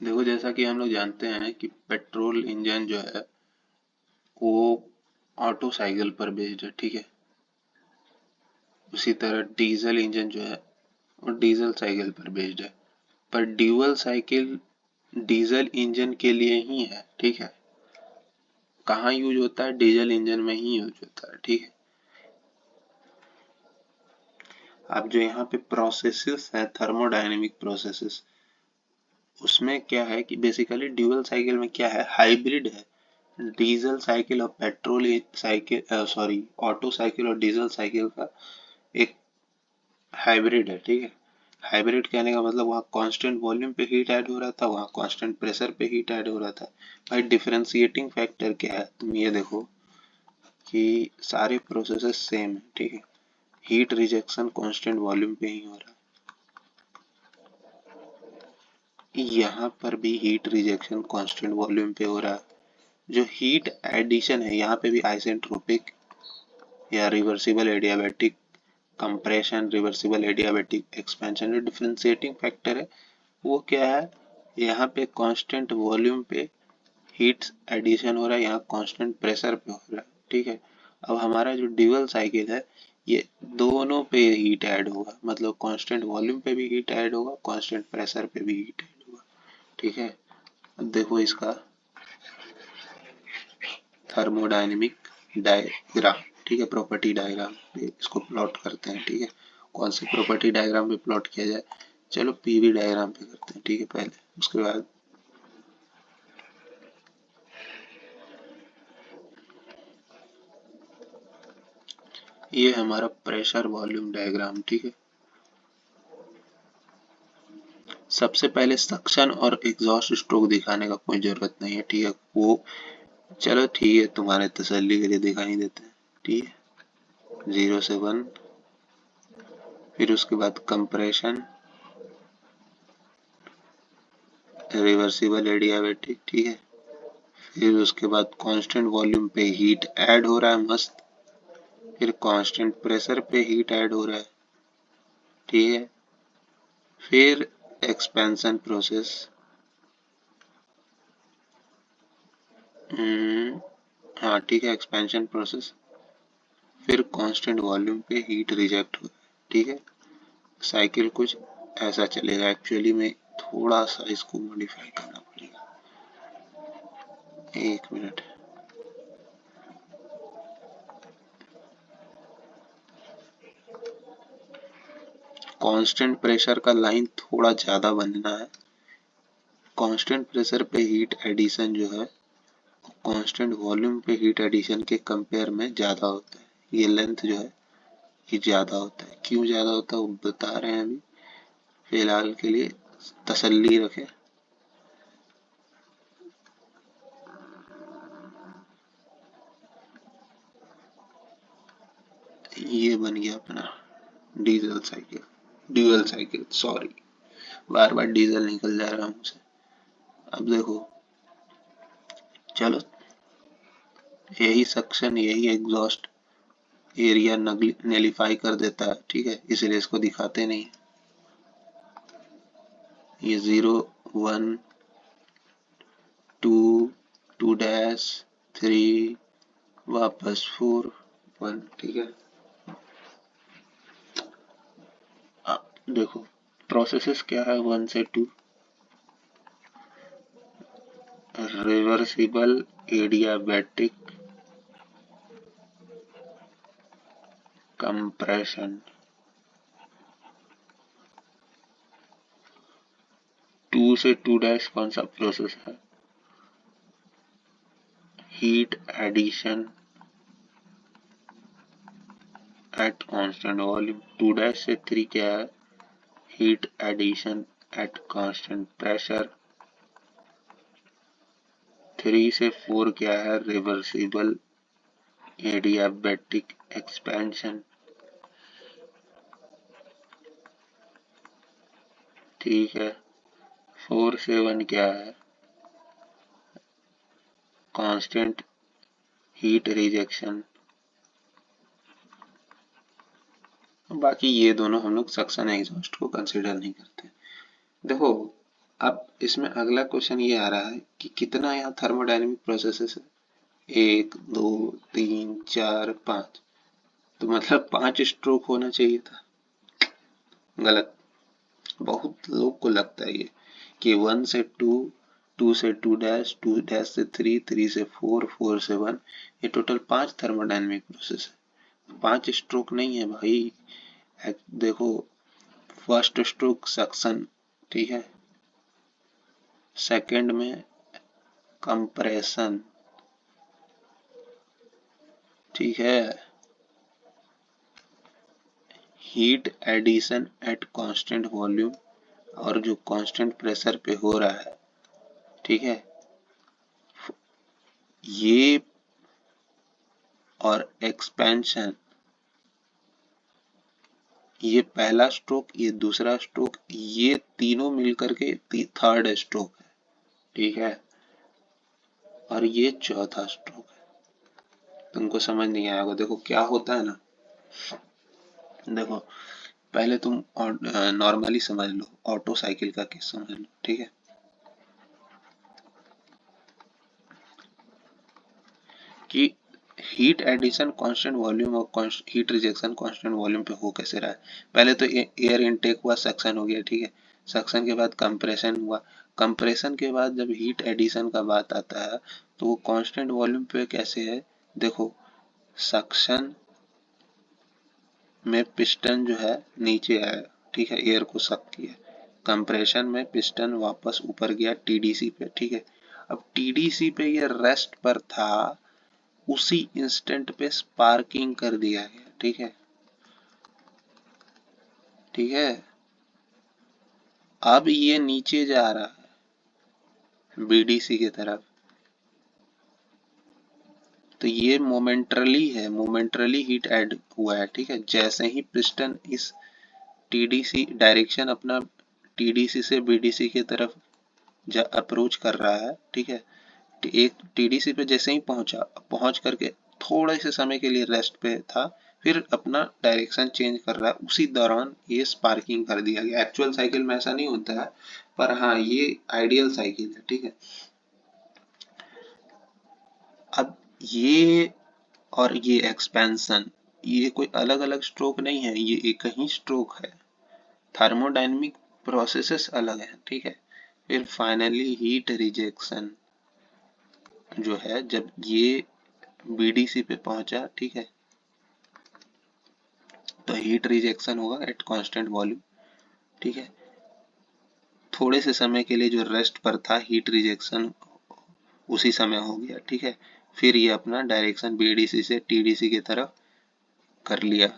देखो, जैसा कि हम लोग जानते हैं कि पेट्रोल इंजन जो है वो ऑटो साइकिल पर बेस्ड है, ठीक है। उसी तरह डीजल इंजन जो है वो डीजल साइकिल पर बेस्ड है। पर ड्यूअल साइकिल डीजल इंजन के लिए ही है, ठीक है। कहाँ यूज होता है? डीजल इंजन में ही यूज होता है, ठीक है। अब जो यहाँ पे प्रोसेसेस है, थर्मोडायनेमिक प्रोसेसेस, उसमें क्या है कि बेसिकली ड्यूअल साइकिल में क्या है, हाइब्रिड है। डीजल साइकिल और petrol cycle, sorry, auto cycle और डीजल साइकिल का एक हाइब्रिड है, ठीक है। हाइब्रिड कहने का मतलब वहाँ कांस्टेंट वॉल्यूम पे हीट ऐड हो रहा था, वहाँ कांस्टेंट प्रेशर पे हीट ऐड हो रहा था। भाई डिफरेंशिएटिंग फैक्टर क्या है, तुम ये देखो कि सारे प्रोसेसेस सेम है, ठीक है। हीट रिजेक्शन कांस्टेंट वॉल्यूम पे ही हो रहा है, यहाँ पर भी हीट रिजेक्शन कांस्टेंट वॉल्यूम पे हो रहा है। जो हीट एडिशन है यहाँ पे भी आइसेंट्रोपिक या reversible adiabatic compression, reversible adiabatic expansion. जो डिफरेंशिएटिंग फैक्टर है वो क्या है, यहाँ पे कांस्टेंट वॉल्यूम पे हीट एडिशन हो रहा है, यहाँ कांस्टेंट प्रेशर पे हो रहा है, ठीक है। अब हमारा जो ड्यूअल साइकिल है ये दोनों पे हीट ऐड होगा, मतलब कांस्टेंट वॉल्यूम पे भी हीट ऐड होगा, कांस्टेंट प्रेशर पे भी हीट ऐड होगा, ठीक है। अब देखो इसका थर्मोडायनेमिक डायग्राम, ठीक है, प्रॉपर्टी डायग्राम पे इसको प्लॉट करते हैं, ठीक है। कौन सी प्रॉपर्टी डायग्राम पे प्लॉट किया जाए? चलो पीवी डायग्राम पे करते हैं, ठीक है, पहले उसके बाद ये हमारा प्रेशर वॉल्यूम डायग्राम, ठीक है। सबसे पहले सक्शन और एग्जॉस्ट स्ट्रोक दिखाने का कोई जरूरत नहीं है, ठीक है। वो चलो ठीक है, तुम्हारे तसल्ली के लिए दिखाई देते हैं, ठीक है। 0 से 1, फिर उसके बाद कंप्रेशन, रिवर्सिबल एडियाबैटिक, ठीक है। फिर उसके बाद कांस्टेंट वॉल्यूम पे हीट ऐड हो रहा है, मस्त। फिर कांस्टेंट प्रेशर पे हीट ऐड हो रहा है, ठीक है। फिर एक्सपेंशन प्रोसेस, हाँ ठीक है, एक्सपेंशन प्रोसेस। फिर कांस्टेंट वॉल्यूम पे हीट रिजेक्ट हो रहा है, ठीक है। साइकिल कुछ ऐसा चलेगा, एक्चुअली में थोड़ा सा इसको मॉडिफाई करना पड़ेगा, 1 मिनट। कांस्टेंट प्रेशर का लाइन थोड़ा ज़्यादा बनना है। कांस्टेंट प्रेशर पे हीट एडिशन जो है कांस्टेंट वॉल्यूम पे हीट एडिशन के कंपेयर में ज़्यादा होता है। ये लेंथ जो है ये ज़्यादा होता है। क्यों ज़्यादा होता है वो बता रहे हैं अभी, फिलहाल के लिए तसल्ली रखें। ये बन गया अपना diesel cycle, dual cycle, sorry, बार बार डीजल निकल जा रहा है मुझसे। अब देखो, चलो, यही सक्शन यही एग्जॉस्ट एरिया नलीफाई कर देता है, ठीक है, इसलिए इसको दिखाते नहीं। ये 0, 1, 2, 2-3, वापस 4, 1, ठीक है। अब देखो प्रोसेसेस क्या है, 1 से 2। रिवर्सिबल एडियाबैटिक कंप्रेशन, 2 से 2 कौन सा प्रोसेस है? Heat addition at constant volume. 2-3 क्या है? Heat addition at constant pressure. 3 से 4 क्या है? रिवर्सिबल एडियाबैटिक एक्सपेंशन, ठीक है। 4 से 1 क्या है? Constant heat rejection. बाकी ये दोनों हम लोग सक्शन एग्जॉस्ट को कंसिडर नहीं करते। देखो अब इसमें अगला क्वेश्चन ये आ रहा है कि कितना यहाँ थर्मोडायनेमिक प्रोसेसेस है, 1 2 3 4 5, तो मतलब 5 स्ट्रोक होना चाहिए था। गलत। बहुत लोग को लगता है ये कि 1 से 2, 2 से 2 डैश, 2 डैश से 3, 3 से 4, 4 से 1, ये टोटल 5 थर्मोडायनेमिक प्रोसेस है। 5 स्ट्रोक नहीं है भाई। देखो, फर्स्ट स्ट्रोक सक्शन, ठीक है, सेकंड में कंप्रेशन, ठीक है, heat addition at constant volume और जो कांस्टेंट प्रेशर पे हो रहा है, ठीक है, ये और एक्सपेंशन, ये पहला स्ट्रोक, ये दूसरा स्ट्रोक, ये तीनों मिलकर के थर्ड स्ट्रोक है, ठीक है, और ये चौथा स्ट्रोक है। तुमको समझ नहीं आया होगा। देखो क्या होता है ना, देखो पहले तुम नॉर्मली समझ लो, ऑटो साइकिल का केस समझ लो, ठीक है, कि हीट एडिशन कांस्टेंट वॉल्यूम और हीट रिजेक्शन कांस्टेंट वॉल्यूम पे हो कैसे रहा है। पहले तो एयर इनटेक हुआ, सक्शन हो गया, ठीक है, सक्शन के बाद कंप्रेशन हुआ, कंप्रेशन के बाद जब हीट एडिशन का बात आता है तो वो कांस्टेंट वॉल्यूम पे कैसे है। देखो, सक्शन में पिस्टन जो है नीचे आया, ठीक है, एयर को सक किया, कंप्रेशन में पिस्टन वापस ऊपर गया टीडीसी पे, ठीक है, अब टीडीसी पे ये रेस्ट पर था, उसी इंस्टेंट पे स्पार्किंग कर दिया गया, ठीक है, ठीक है, अब ये नीचे जा रहा है बीडीसी की तरफ, तो ये मोमेंटरली है, मोमेंटरली हीट ऐड हुआ है, ठीक है, जैसे ही पिस्टन इस टीडीसी डायरेक्शन अपना टीडीसी से बीडीसी की तरफ अप्रोच कर रहा है, ठीक है, एक टीडीसी पे जैसे ही पहुंचा, पहुंच करके थोड़े से समय के लिए रेस्ट पे था, फिर अपना डायरेक्शन चेंज कर रहा है, उसी दौरान ये स्पार्किंग कर दिया गया। एक्चुअल साइकिल में ऐसा नहीं होता है, पर हाँ ये आइडियल साइकिल है, ठीक है। अब ये और ये एक्सपेंशन, ये कोई अलग अलग स्ट्रोक नहीं है, ये एक ही स्ट्रोक है। थर्मोडायनेमिक प्रोसेसेस अलग है, ठीक है। फिर फाइनली हीट रिजेक्शन जो है, जब ये बीडीसी पे पहुंचा, ठीक है, तो हीट रिजेक्शन होगा एट कांस्टेंट वॉल्यूम, ठीक है, थोड़े से समय के लिए जो रेस्ट पर था हीट रिजेक्शन उसी समय हो गया, ठीक है, फिर ये अपना डायरेक्शन बीडीसी से टीडीसी की तरफ कर लिया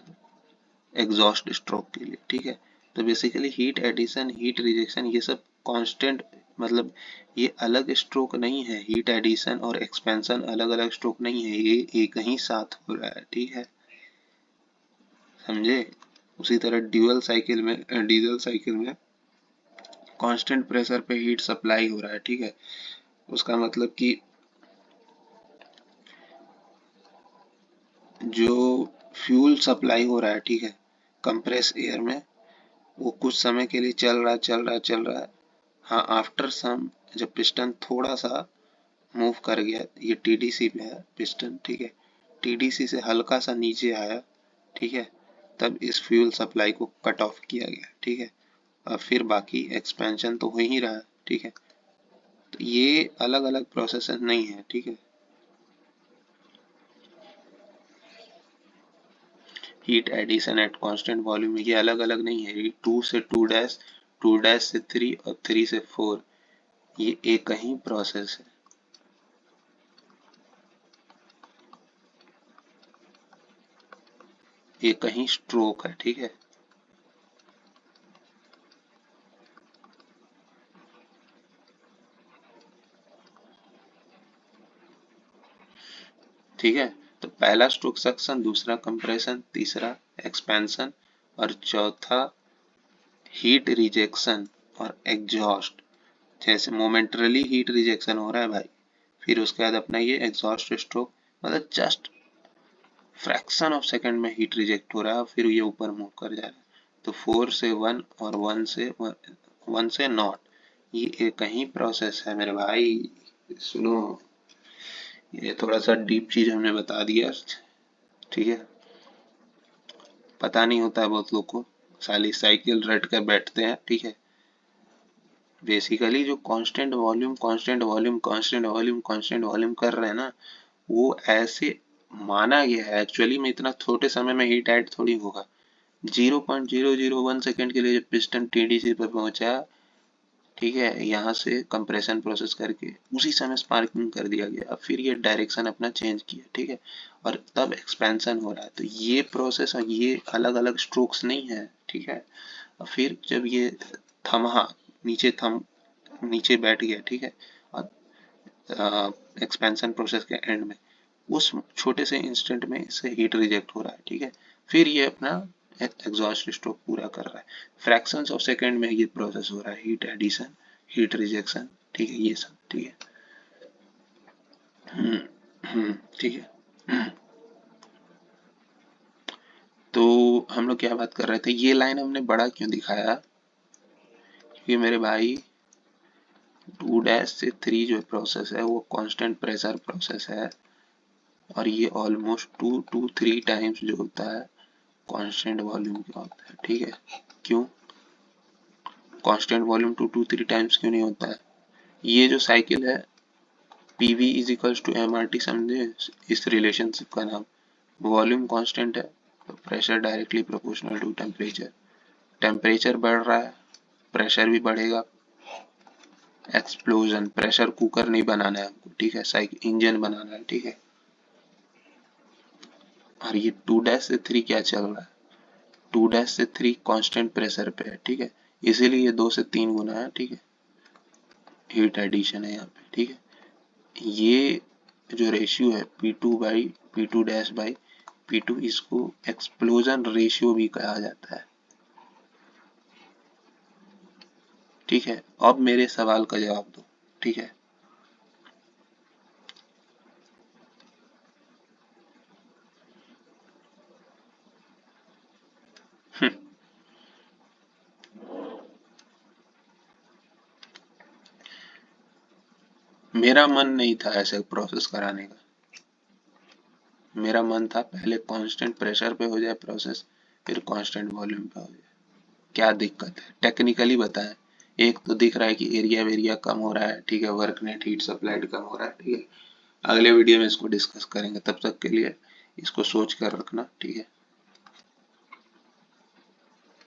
एग्जॉस्ट स्ट्रोक के लिए, ठीक है। तो basically heat addition, heat rejection, ये सब कांस्टेंट, मतलब ये अलग स्ट्रोक नहीं है, हीट एडिशन और एक्सपेंशन अलग अलग स्ट्रोक नहीं है, ये एक ही साथ हो रहा है, ठीक है, समझे। उसी तरह डीजल साइकिल में कांस्टेंट प्रेशर पे हीट सप्लाई हो रहा है, ठीक है, उसका मतलब कि जो फ्यूल सप्लाई हो रहा है, ठीक है, कंप्रेस एयर में, वो कुछ समय के लिए चल रहा है, हाँ, आफ्टर सम, जब पिस्टन थोड़ा सा मूव कर गया, ये टीडीसी पे है पिस्टन, ठीक है, टीडीसी से हल्का सा नीचे आया, ठीक है, तब इस फ्यूल सप्लाई को कट ऑफ किया गया, ठीक है, और फिर बाकी एक्सपेंशन तो हो ही रहा है, ठीक है, तो ये अलग अलग प्रोसेस नहीं है, ठीक है। Heat addition at constant volume ये अलग अलग नहीं है, ये 2 से 2 डैश, 2 डैश से 3 और 3 से 4, ये एक ही प्रोसेस है। एक ही स्ट्रोक है, ठीक है, ठीक है। तो पहला स्ट्रोक सक्शन, दूसरा कंप्रेशन, तीसरा एक्सपेंशन और चौथा हीट रिजेक्शन और एग्जॉस्ट। जैसे मोमेंटरली हीट रिजेक्शन हो रहा है भाई, फिर उसके बाद अपना ये एग्जॉस्ट स्ट्रोक, मतलब जस्ट फ्रैक्शन ऑफ सेकंड में हीट रिजेक्ट हो रहा है, फिर ये ऊपर मूव कर जा रहा है। तो 4 से 1 और 1 से नॉट, ये एक ही प्रोसेस है मेरे भाई। सुनो, ये थोड़ा सा डीप चीज हमने बता दिया, ठीक है। पता नहीं होता है बहुत लोग को, साली साइकिल रट कर बैठते हैं, ठीक है। बेसिकली जो constant volume constant volume constant volume constant volume कर रहे हैं ना, वो ऐसे माना गया है। एक्चुअली में इतना छोटे समय में हीट ऐड थोड़ी होगा। 0.001 सेकेंड के लिए जब पिस्टन टीडीसी पर पहुंचा, ठीक है, यहाँ से कंप्रेशन प्रोसेस करके उसी समय स्पार्किंग कर दिया गया। अब फिर ये डायरेक्शन अपना चेंज किया, ठीक है, और तब एक्सपेंशन हो रहा है। तो ये प्रोसेस और ये अलग अलग स्ट्रोक्स नहीं है, ठीक है। और फिर जब ये थमा, नीचे बैठ गया, ठीक है, और एक्सपेंशन प्रोसेस के एंड में उस छोटे से इंस्टेंट में इससे हीट रिजेक्ट हो रहा है, ठीक है। फिर ये अपना एग्जॉस्ट स्ट्रोक पूरा कर रहा है। फ्रैक्शंस ऑफ सेकेंड में ये प्रोसेस हो रहा है, हीट एडिशन, हीट रिजेक्शन, ठीक है, ये सब, ठीक है। ठीक है। तो हम लोग क्या बात कर रहे थे, ये लाइन हमने बड़ा क्यों दिखाया, क्योंकि मेरे भाई 2-3 जो प्रोसेस है वो कांस्टेंट प्रेशर प्रोसेस है, और ये ऑलमोस्ट 2 to 3 टाइम्स जो होता है कांस्टेंट वॉल्यूम का होता है, ठीक है। क्यों कांस्टेंट वॉल्यूम 2 to 3 टाइम्स क्यों नहीं होता है? ये जो साइकिल है, PV is equals to m R T, समझे इस रिलेशनशिप का नाम। वॉल्यूम कांस्टेंट है तो pressure directly proportional to temperature. Temperature बढ़ रहा है, प्रेशर भी बढ़ेगा। एक्सप्लोजन, प्रेशर कुकर नहीं बनाना है हमको, ठीक है, साइकिल इंजन बनाना है, ठीक है। और ये 2-3 क्या चल रहा है, 2-3 कांस्टेंट प्रेशर पे है, ठीक है। इसीलिए ये 2 से 3 गुना है, ठीक है। हीट एडिशन है यहाँ पे, ठीक है। ये जो रेशियो है P2/P2 इसको एक्सप्लोजन रेशियो भी कहा जाता है, ठीक है। अब मेरे सवाल का जवाब दो, ठीक है। मेरा मन नहीं था ऐसे प्रोसेस कराने का। मेरा मन था पहले कांस्टेंट प्रेशर पे हो जाए प्रोसेस, फिर कांस्टेंट वॉल्यूम पे हो जाए। क्या दिक्कत है, टेक्निकली बताएं। एक तो दिख रहा है कि एरिया वेरिया कम हो रहा है, ठीक है, वर्क नेट हीट सप्लाइड कम हो रहा है, ठीक है। अगले वीडियो में इसको डिस्कस करेंगे, तब तक के लिए इसको सोच कर रखना, ठीक है।